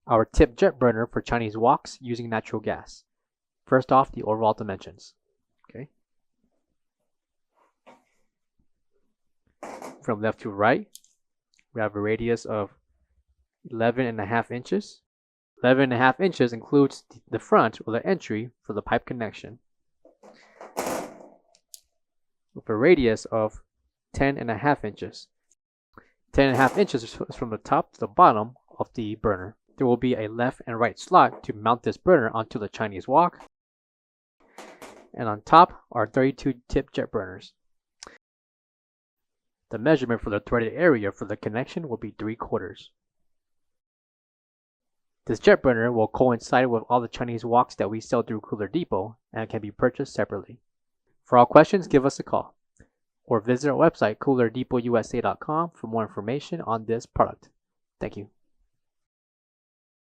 our tip jet burner for Chinese woks using natural gas. First off, the overall dimensions. Okay. From left to right, we have a radius of 11.5 inches. 11.5 inches includes the front or the entry for the pipe connection, with a radius of 10.5 inches. 10.5 inches is from the top to the bottom of the burner. There will be a left and right slot to mount this burner onto the Chinese wok. And on top are 32 tip jet burners. The measurement for the threaded area for the connection will be 3/4. This jet burner will coincide with all the Chinese woks that we sell through Cooler Depot and can be purchased separately. For all questions, give us a call or visit our website coolerdepotUSA.com for more information on this product. Thank you.